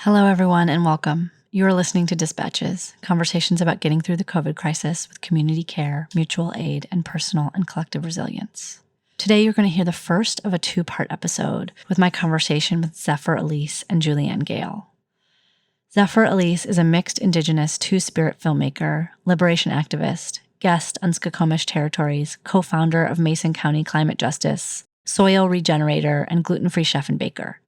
Hello, everyone, and welcome. You are listening to Dispatches, conversations about getting through the COVID crisis with community care, mutual aid, and personal and collective resilience. Today, you're going to hear the first of a two-part episode with my conversation with Zephyr Elise and Julianne Gale. Zephyr Elise is a mixed Indigenous two-spirit filmmaker, liberation activist, guest on Skokomish Territories, co-founder of Mason County Climate Justice, soil regenerator, and gluten-free chef and baker.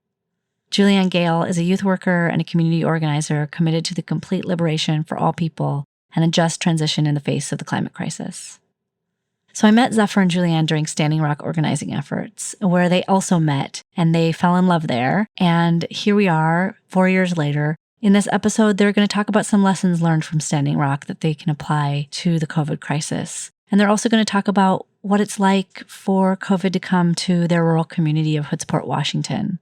Julianne Gale is a youth worker and a community organizer committed to the complete liberation for all people and a just transition in the face of the climate crisis. So I met Zephyr and Julianne during Standing Rock organizing efforts, where they also met, and they fell in love there. And here we are, 4 years later. In this episode, they're going to talk about some lessons learned from Standing Rock that they can apply to the COVID crisis. And they're also going to talk about what it's like for COVID to come to their rural community of Hoodsport, Washington.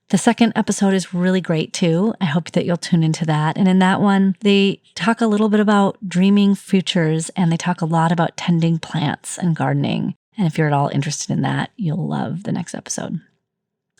The second episode is really great too. I hope that you'll tune into that. And in that one, they talk a little bit about dreaming futures, and they talk a lot about tending plants and gardening. And if you're at all interested in that, you'll love the next episode.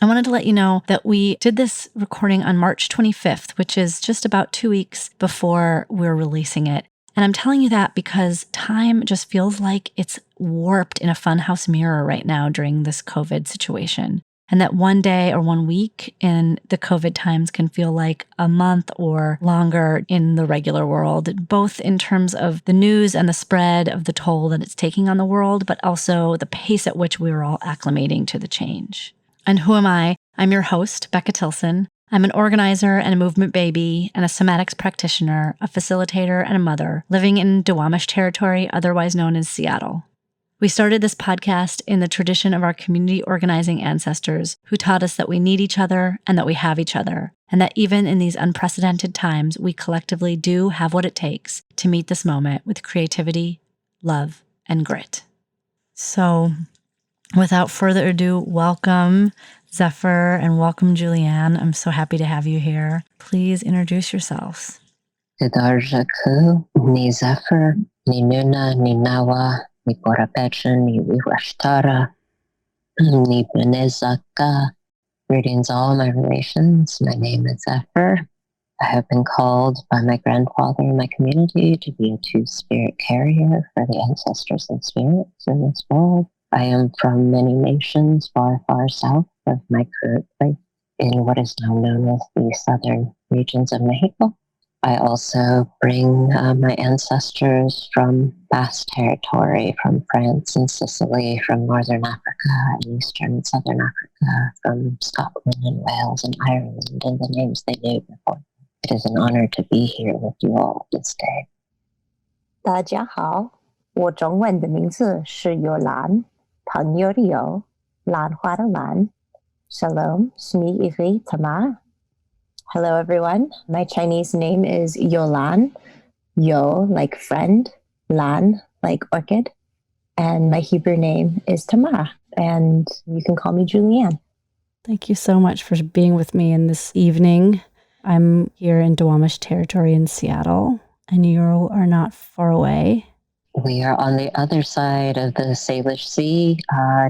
I wanted to let you know that we did this recording on March 25th, which is just about 2 weeks before we're releasing it. And I'm telling you that because time just feels like it's warped in a funhouse mirror right now during this COVID situation. And that one day or 1 week in the COVID times can feel like a month or longer in the regular world, both in terms of the news and the spread of the toll that it's taking on the world, but also the pace at which we're all acclimating to the change. And who am I? I'm your host, Becca Tilson. I'm an organizer and a movement baby and a somatics practitioner, a facilitator and a mother living in Duwamish territory, otherwise known as Seattle. We started this podcast in the tradition of our community organizing ancestors who taught us that we need each other and that we have each other, and that even in these unprecedented times, we collectively do have what it takes to meet this moment with creativity, love, and grit. So without further ado, welcome Zephyr and welcome Julianne. I'm so happy to have you here. Please introduce yourselves. Kedarjaku, ni Zephyr, ni Nuna, ni Nawa, ni Borabecha, ni Wiwashtara, ni Benezaka. Greetings, all my relations. My name is Zephyr. I have been called by my grandfather in my community to be a two-spirit carrier for the ancestors and spirits in this world. I am from many nations far, far south of my current place in what is now known as the southern regions of Mexico. I also bring my ancestors from vast territory, from France and Sicily, from Northern Africa and Eastern and Southern Africa, from Scotland and Wales and Ireland, and the names they knew before. It is an honor to be here with you all this day. 大家好，我中文的名字是尤兰，朋友的友，兰花的兰。Shalom, Shmi Iri Tama. Hello, everyone. My Chinese name is Yolan. Yo, like friend. Lan, like orchid. And my Hebrew name is Tamar. And you can call me Julianne. Thank you so much for being with me in this evening. I'm here in Duwamish territory in Seattle, and you are not far away. We are on the other side of the Salish Sea,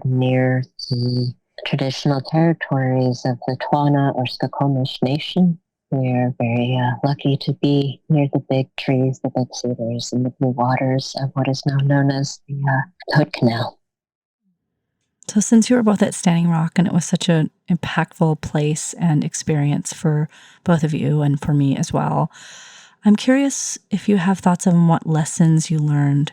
near the traditional territories of the Twana or Skokomish Nation. We are very lucky to be near the big trees, the big cedars, and the blue waters of what is now known as the Hood Canal. So since you were both at Standing Rock, and it was such an impactful place and experience for both of you and for me as well, I'm curious if you have thoughts on what lessons you learned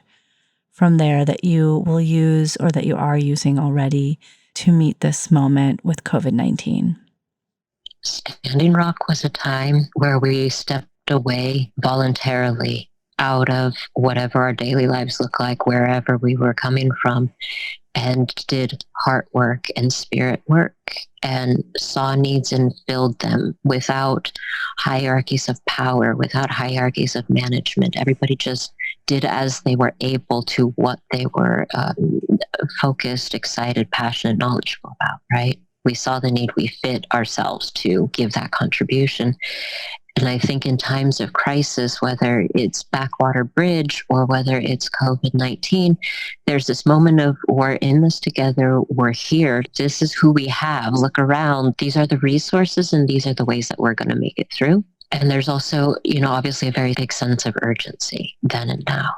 from there that you will use or that you are using already to meet this moment with COVID-19. Standing Rock was a time where we stepped away voluntarily out of whatever our daily lives look like, wherever we were coming from, and did heart work and spirit work and saw needs and filled them without hierarchies of power, without hierarchies of management. Everybody just did as they were able to what they were focused, excited, passionate, knowledgeable about, right? We saw the need, we fit ourselves to give that contribution. And I think in times of crisis, whether it's Backwater Bridge or whether it's COVID-19, there's this moment of we're in this together, we're here, this is who we have, look around, these are the resources and these are the ways that we're going to make it through. And there's also, obviously a very big sense of urgency then and now.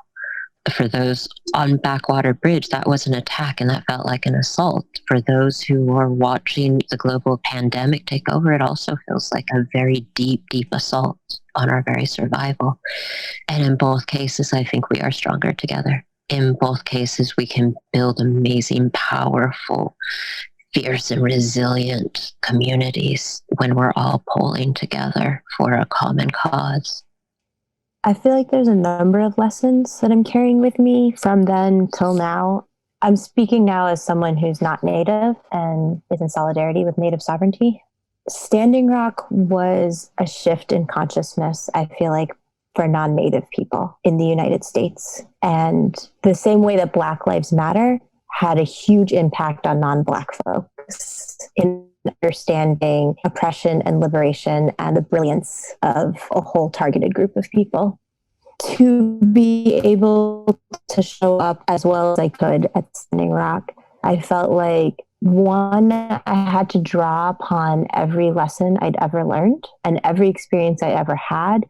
For those on Backwater Bridge, that was an attack and that felt like an assault. For those who are watching the global pandemic take over, it also feels like a very deep, deep assault on our very survival. And in both cases, I think we are stronger together. In both cases, we can build amazing, powerful, fierce and resilient communities when we're all pulling together for a common cause. I feel like there's a number of lessons that I'm carrying with me from then till now. I'm speaking now as someone who's not Native and is in solidarity with Native sovereignty. Standing Rock was a shift in consciousness, I feel like, for non-Native people in the United States. And the same way that Black Lives Matter had a huge impact on non-Black folks in understanding oppression and liberation and the brilliance of a whole targeted group of people. To be able to show up as well as I could at Standing Rock, I felt like, one, I had to draw upon every lesson I'd ever learned and every experience I ever had,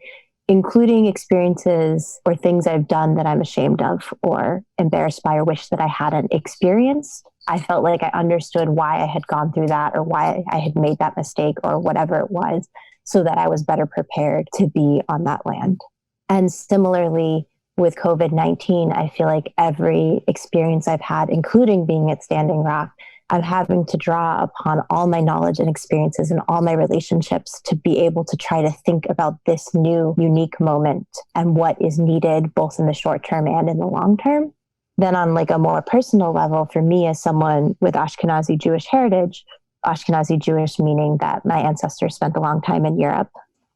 including experiences or things I've done that I'm ashamed of or embarrassed by or wish that I hadn't experienced. I felt like I understood why I had gone through that or why I had made that mistake or whatever it was, so that I was better prepared to be on that land. And similarly, with COVID-19, I feel like every experience I've had, including being at Standing Rock, I'm having to draw upon all my knowledge and experiences and all my relationships to be able to try to think about this new, unique moment and what is needed both in the short term and in the long term. Then on like a more personal level, for me as someone with Ashkenazi Jewish heritage, Ashkenazi Jewish meaning that my ancestors spent a long time in Europe,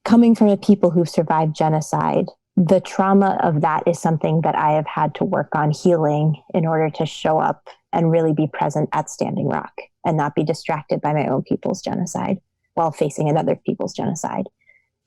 coming from a people who've survived genocide, the trauma of that is something that I have had to work on healing in order to show up and really be present at Standing Rock and not be distracted by my own people's genocide while facing another people's genocide.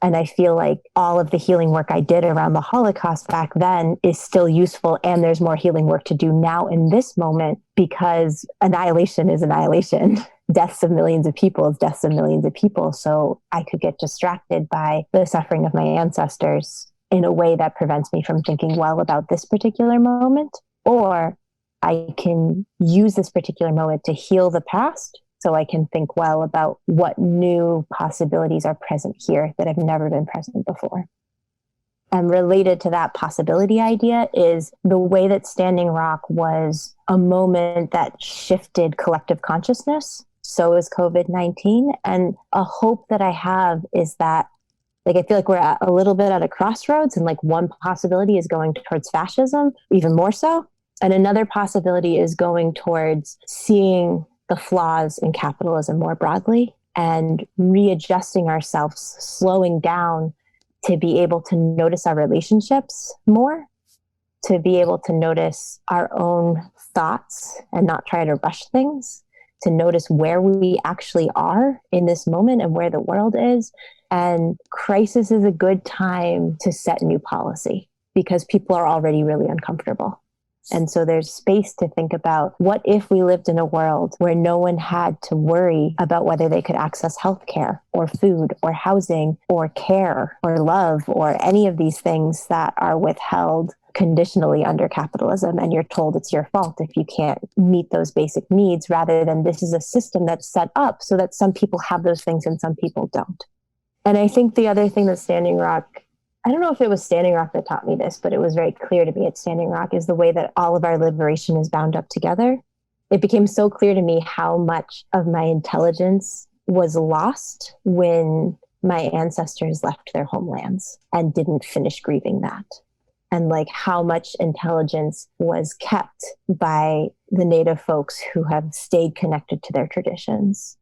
And I feel like all of the healing work I did around the Holocaust back then is still useful. And there's more healing work to do now in this moment, because annihilation is annihilation. Deaths of millions of people is deaths of millions of people. So I could get distracted by the suffering of my ancestors in a way that prevents me from thinking well about this particular moment. Or I can use this particular moment to heal the past so I can think well about what new possibilities are present here that have never been present before. And related to that possibility idea is the way that Standing Rock was a moment that shifted collective consciousness. So is COVID-19. And a hope that I have is that, like, I feel like we're at a little bit at a crossroads, and like one possibility is going towards fascism, even more so. And another possibility is going towards seeing the flaws in capitalism more broadly and readjusting ourselves, slowing down to be able to notice our relationships more, to be able to notice our own thoughts and not try to rush things, to notice where we actually are in this moment and where the world is. And crisis is a good time to set new policy because people are already really uncomfortable. And so there's space to think about, what if we lived in a world where no one had to worry about whether they could access healthcare or food or housing or care or love or any of these things that are withheld conditionally under capitalism, and you're told it's your fault if you can't meet those basic needs, rather than this is a system that's set up so that some people have those things and some people don't. And I think the other thing that Standing Rock, I don't know if it was Standing Rock that taught me this, but it was very clear to me at Standing Rock, is the way that all of our liberation is bound up together. It became so clear to me how much of my intelligence was lost when my ancestors left their homelands and didn't finish grieving that. And like how much intelligence was kept by the Native folks who have stayed connected to their traditions.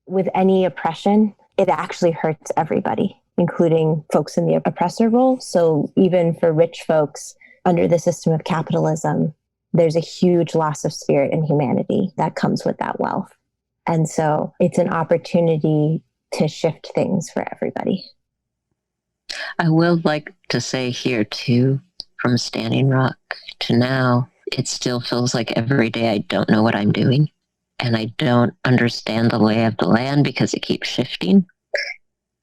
With any oppression, it actually hurts everybody, including folks in the oppressor role. So even for rich folks under the system of capitalism, there's a huge loss of spirit and humanity that comes with that wealth. And so it's an opportunity to shift things for everybody. I will like to say here too, from Standing Rock to now, it still feels like every day I don't know what I'm doing. And I don't understand the lay of the land because it keeps shifting.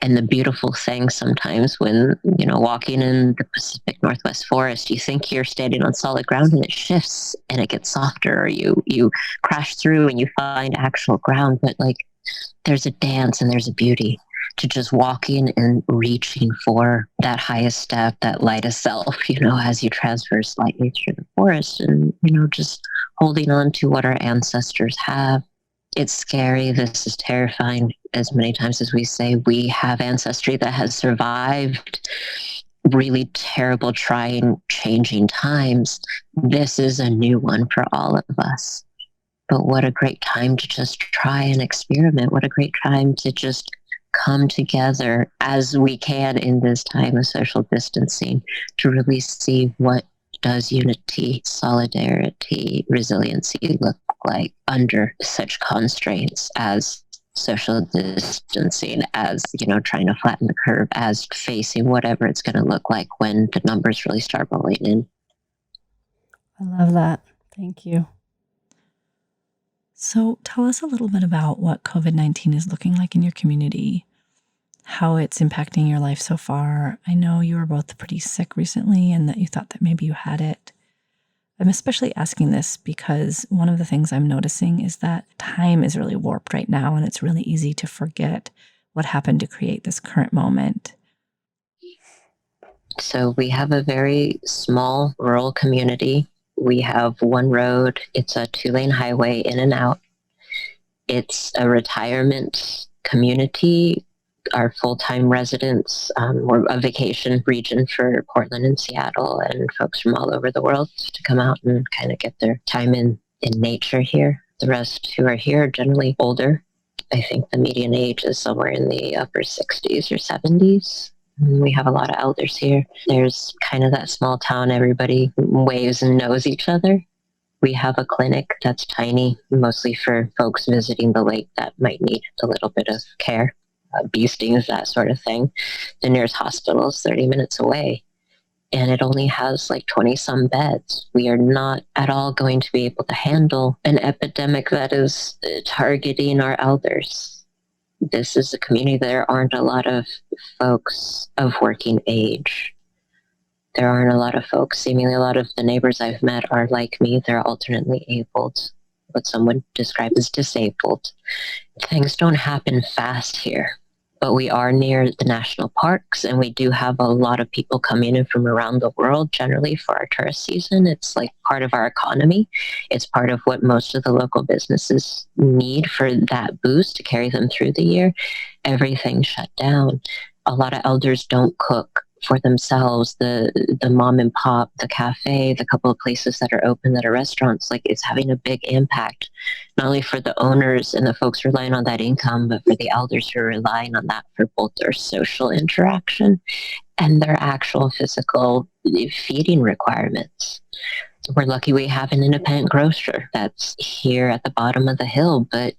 And the beautiful thing sometimes when, walking in the Pacific Northwest forest, you think you're standing on solid ground and it shifts and it gets softer, or you crash through and you find actual ground. But like there's a dance and there's a beauty to just walking and reaching for that highest step, that lightest self, as you transverse slightly through the forest and, just holding on to what our ancestors have. It's scary. This is terrifying. As many times as we say, we have ancestry that has survived really terrible, trying, changing times. This is a new one for all of us. But what a great time to just try and experiment. What a great time to just come together as we can in this time of social distancing to really see what does unity, solidarity, resiliency look like under such constraints as social distancing, as, trying to flatten the curve, as facing whatever it's going to look like when the numbers really start rolling in. I love that. Thank you. So tell us a little bit about what COVID-19 is looking like in your community, how it's impacting your life so far. I know you were both pretty sick recently and that you thought that maybe you had it. I'm especially asking this because one of the things I'm noticing is that time is really warped right now, and it's really easy to forget what happened to create this current moment. So we have a very small rural community. We have one road. It's a 2-lane highway in and out. It's a retirement community. Our full-time residents, we're a vacation region for Portland and Seattle, and folks from all over the world to come out and kind of get their time in nature here. The rest who are here are generally older. I think the median age is somewhere in the upper 60s or 70s. We have a lot of elders here. There's kind of that small town, everybody waves and knows each other. We have a clinic that's tiny, mostly for folks visiting the lake that might need a little bit of care. Bee stings, that sort of thing. The nearest hospital is 30 minutes away, and it only has like 20 some beds. We are not at all going to be able to handle an epidemic that is targeting our elders. This is a community. There aren't a lot of folks of working age. There aren't a lot of folks. Seemingly a lot of the neighbors I've met are like me. They're alternately abled, what some would describe as disabled. Things don't happen fast here, but we are near the national parks, and we do have a lot of people coming in from around the world generally for our tourist season. It's like part of our economy. It's part of what most of the local businesses need for that boost to carry them through the year. Everything shut down. A lot of elders don't cook for themselves. The mom and pop, the cafe, the couple of places that are open that are restaurants, like it's having a big impact, not only for the owners and the folks relying on that income, but for the elders who are relying on that for both their social interaction and their actual physical feeding requirements. We're lucky we have an independent grocer that's here at the bottom of the hill. But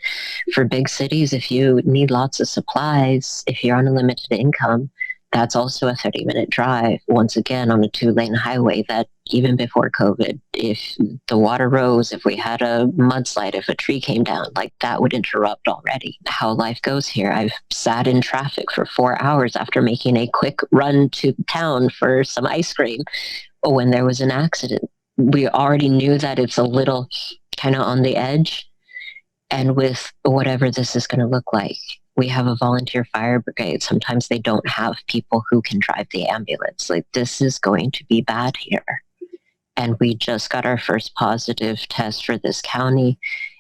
for big cities, if you need lots of supplies, if you're on a limited income, that's also a 30-minute drive, once again, on a 2-lane highway that even before COVID, if the water rose, if we had a mudslide, if a tree came down, like that would interrupt already how life goes here. I've sat in traffic for 4 hours after making a quick run to town for some ice cream when there was an accident. We already knew that it's a little kind of on the edge. And with whatever this is going to look like, we have a volunteer fire brigade. Sometimes they don't have people who can drive the ambulance. Like, this is going to be bad here. And we just got our first positive test for this county,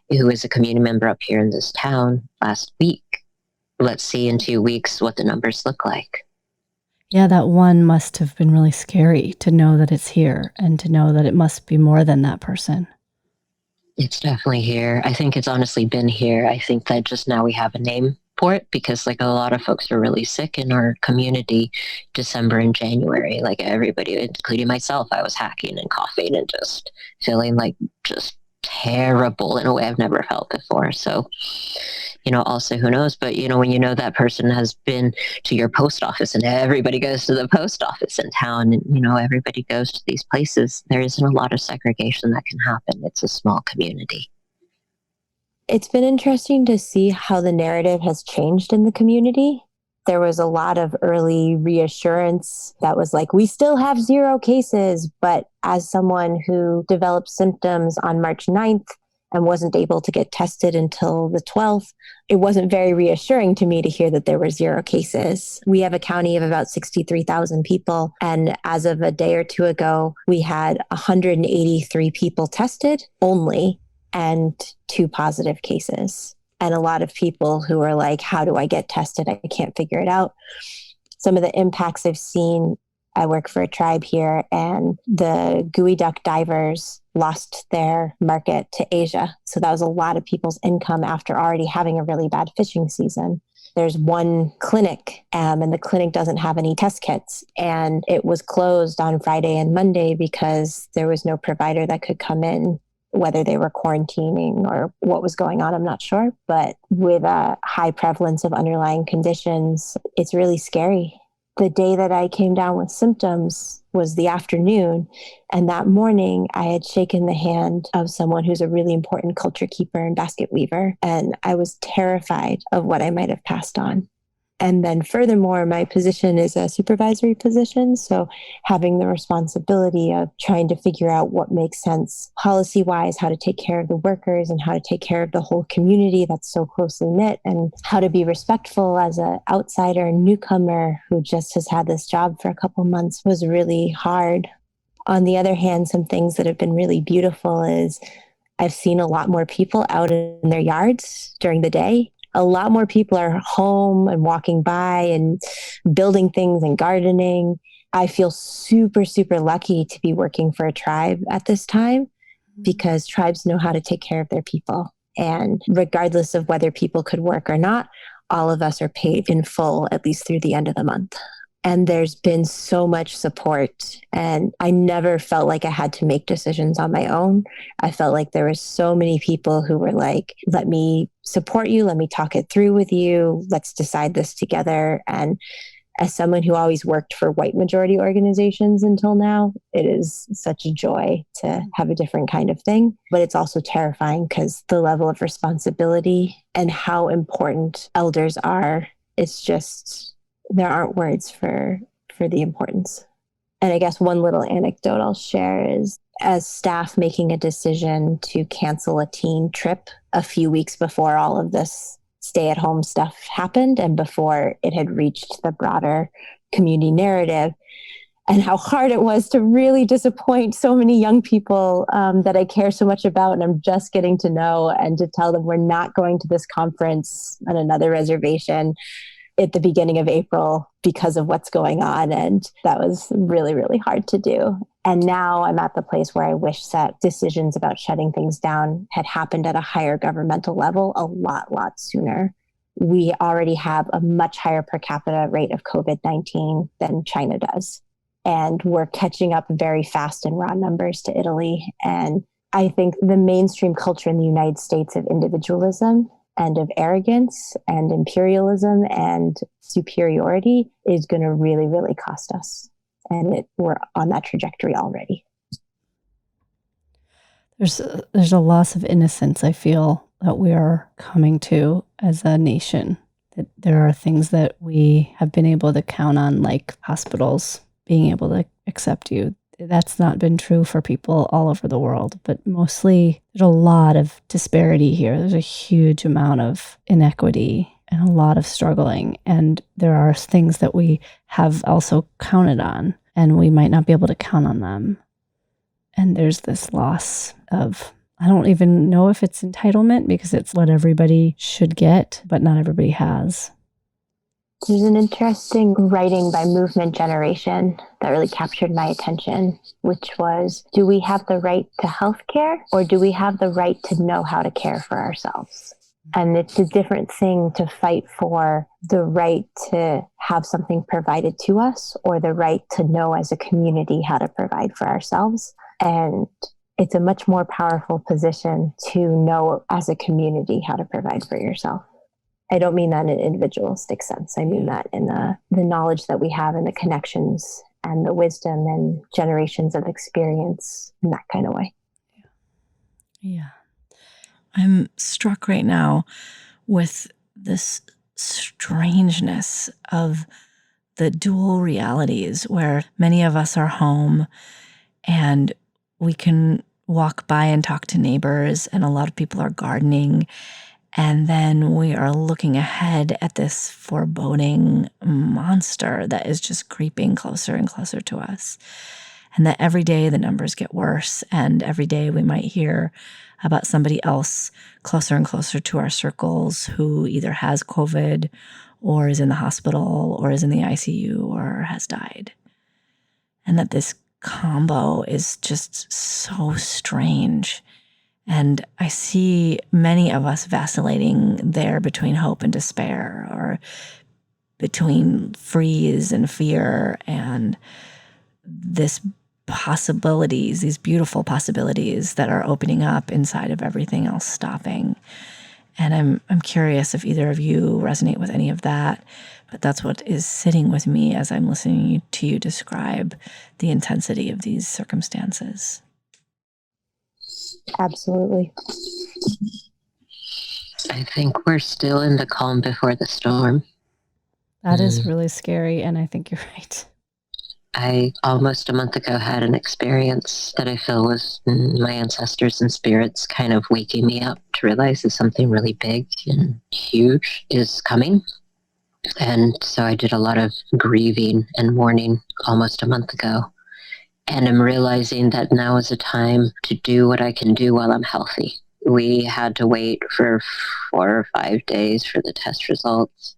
who is a community member up here in this town, last week. Let's see in 2 weeks what the numbers look like. Yeah, that one must have been really scary to know that it's here and to know that it must be more than that person. It's definitely here. I think it's honestly been here. I think that just now we have a name for it, because like a lot of folks are really sick in our community December and January. Like everybody, including myself, I was hacking and coughing and just feeling like just terrible in a way I've never felt before. So, also who knows, but when that person has been to your post office, and everybody goes to the post office in town, and everybody goes to these places, there isn't a lot of segregation that can happen. It's a small community. It's been interesting to see how the narrative has changed in the community. There was a lot of early reassurance that was like, we still have 0 cases. But as someone who developed symptoms on March 9th and wasn't able to get tested until the 12th, it wasn't very reassuring to me to hear that there were 0 cases. We have a county of about 63,000 people. And as of a day or two ago, we had 183 people tested only and 2 positive cases. And a lot of people who are like, how do I get tested? I can't figure it out. Some of the impacts I've seen, I work for a tribe here, and the gooey duck divers lost their market to Asia. So that was a lot of people's income after already having a really bad fishing season. There's one clinic, and the clinic doesn't have any test kits. And it was closed on Friday and Monday because there was no provider that could come in. Whether they were quarantining or what was going on, I'm not sure. But with a high prevalence of underlying conditions, it's really scary. The day that I came down with symptoms was the afternoon. And that morning, I had shaken the hand of someone who's a really important culture keeper and basket weaver. And I was terrified of what I might have passed on. And then furthermore, my position is a supervisory position. So having the responsibility of trying to figure out what makes sense policy-wise, how to take care of the workers and how to take care of the whole community that's so closely knit, and how to be respectful as an outsider and newcomer who just has had this job for a couple months was really hard. On the other hand, some things that have been really beautiful is I've seen a lot more people out in their yards during the day. A lot more people are home and walking by and building things and gardening. I feel super, super lucky to be working for a tribe at this time because tribes know how to take care of their people. And regardless of whether people could work or not, all of us are paid in full, at least through the end of the month. And there's been so much support. And I never felt like I had to make decisions on my own. I felt like there were so many people who were like, let me support you. Let me talk it through with you. Let's decide this together. And as someone who always worked for white majority organizations until now, it is such a joy to have a different kind of thing. But it's also terrifying because the level of responsibility and how important elders are, it's just, there aren't words for the importance. And I guess one little anecdote I'll share is as staff making a decision to cancel a teen trip a few weeks before all of this stay-at-home stuff happened and before it had reached the broader community narrative, and how hard it was to really disappoint so many young people that I care so much about and I'm just getting to know, and to tell them we're not going to this conference on another reservation at the beginning of April because of what's going on. And that was really, really hard to do. And now I'm at the place where I wish that decisions about shutting things down had happened at a higher governmental level a lot sooner. We already have a much higher per capita rate of COVID-19 than China does. And we're catching up very fast in raw numbers to Italy. And I think the mainstream culture in the United States of individualism and of arrogance and imperialism and superiority is going to really, really cost us. And we're on that trajectory already. There's a loss of innocence, I feel, that we are coming to as a nation. That there are things that we have been able to count on, like hospitals being able to accept you. That's not been true for people all over the world, but mostly there's a lot of disparity here. There's a huge amount of inequity and a lot of struggling. And there are things that we have also counted on, and we might not be able to count on them. And there's this loss of, I don't even know if it's entitlement, because it's what everybody should get, but not everybody has. There's an interesting writing by Movement Generation that really captured my attention, which was, do we have the right to healthcare, or do we have the right to know how to care for ourselves? And it's a different thing to fight for the right to have something provided to us, or the right to know as a community how to provide for ourselves. And it's a much more powerful position to know as a community how to provide for yourself. I don't mean that in an individualistic sense. I mean that in the knowledge that we have and the connections and the wisdom and generations of experience in that kind of way. Yeah. I'm struck right now with this strangeness of the dual realities where many of us are home and we can walk by and talk to neighbors, and a lot of people are gardening. And then we are looking ahead at this foreboding monster that is just creeping closer and closer to us. And that every day the numbers get worse. And every day we might hear about somebody else closer and closer to our circles who either has COVID or is in the hospital or is in the ICU or has died. And that this combo is just so strange. And I see many of us vacillating there between hope and despair, or between freeze and fear, and these beautiful possibilities that are opening up inside of everything else stopping. And I'm curious if either of you resonate with any of that, but that's what is sitting with me as I'm listening to you describe the intensity of these circumstances. Absolutely. I think we're still in the calm before the storm. That is really scary, and I think you're right. I almost a month ago had an experience that I feel was my ancestors and spirits kind of waking me up to realize that something really big and huge is coming. And so I did a lot of grieving and mourning almost a month ago. And I'm realizing that now is a time to do what I can do while I'm healthy. We had to wait for 4 or 5 days for the test results.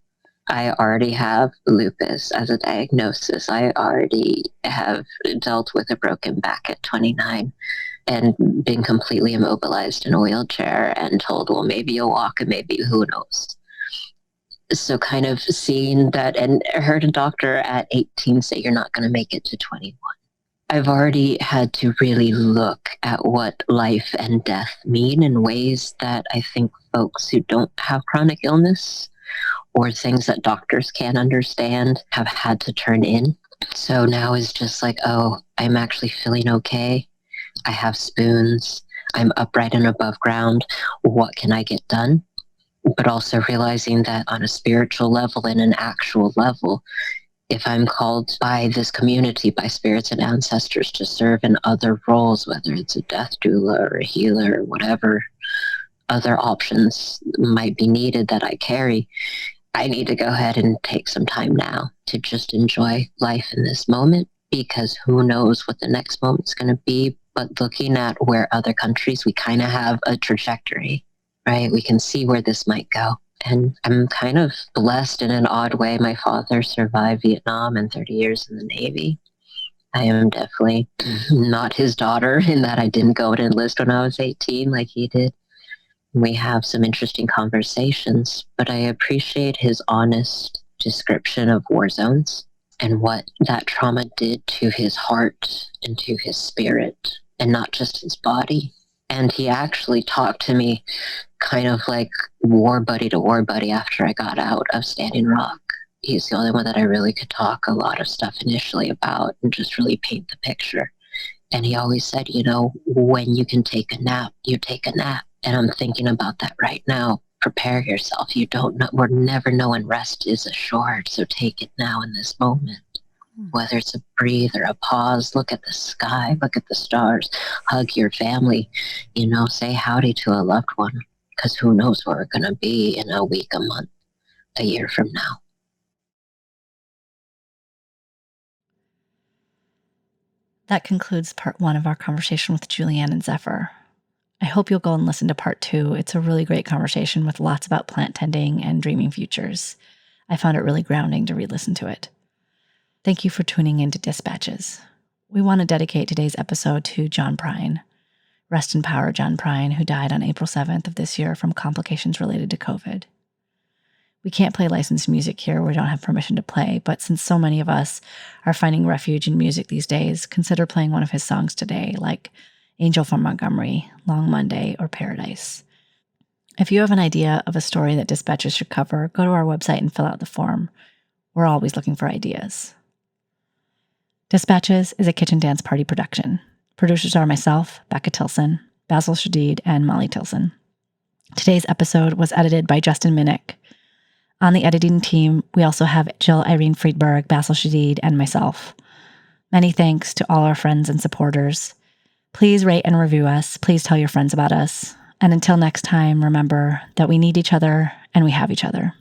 I already have lupus as a diagnosis. I already have dealt with a broken back at 29 and been completely immobilized in a wheelchair and told, well, maybe you'll walk and maybe who knows. So kind of seeing that, and I heard a doctor at 18 say you're not going to make it to 21. I've already had to really look at what life and death mean in ways that I think folks who don't have chronic illness or things that doctors can't understand have had to turn in. So now is just like, oh, I'm actually feeling okay. I have spoons. I'm upright and above ground. What can I get done? But also realizing that on a spiritual level and an actual level, if I'm called by this community, by spirits and ancestors to serve in other roles, whether it's a death doula or a healer or whatever other options might be needed that I carry, I need to go ahead and take some time now to just enjoy life in this moment, because who knows what the next moment's going to be. But looking at where other countries, we kind of have a trajectory, right? We can see where this might go. And I'm kind of blessed in an odd way. My father survived Vietnam and 30 years in the Navy. I am definitely not his daughter in that I didn't go to enlist when I was 18 like he did. We have some interesting conversations, but I appreciate his honest description of war zones and what that trauma did to his heart and to his spirit, and not just his body. And he actually talked to me kind of like war buddy to war buddy after I got out of Standing Rock. He's the only one that I really could talk a lot of stuff initially about and just really paint the picture. And he always said, you know, when you can take a nap, you take a nap. And I'm thinking about that right now. Prepare yourself. You don't know, we're never knowing rest is assured. So take it now in this moment. Whether it's a breathe or a pause, look at the sky, look at the stars, hug your family, you know, say howdy to a loved one, because who knows where we're going to be in a week, a month, a year from now. That concludes part 1 of our conversation with Julianne and Zephyr. I hope you'll go and listen to part 2. It's a really great conversation with lots about plant tending and dreaming futures. I found it really grounding to re-listen to it. Thank you for tuning in to Dispatches. We want to dedicate today's episode to John Prine. Rest in power, John Prine, who died on April 7th of this year from complications related to COVID. We can't play licensed music here. We don't have permission to play, but since so many of us are finding refuge in music these days, consider playing one of his songs today, like Angel from Montgomery, Long Monday, or Paradise. If you have an idea of a story that Dispatches should cover, go to our website and fill out the form. We're always looking for ideas. Dispatches is a kitchen dance party production. Producers are myself, Becca Tilson, Basil Shadid, and Molly Tilson. Today's episode was edited by Justin Minnick. On the editing team, we also have Jill Irene Friedberg, Basil Shadid, and myself. Many thanks to all our friends and supporters. Please rate and review us. Please tell your friends about us. And until next time, remember that we need each other and we have each other.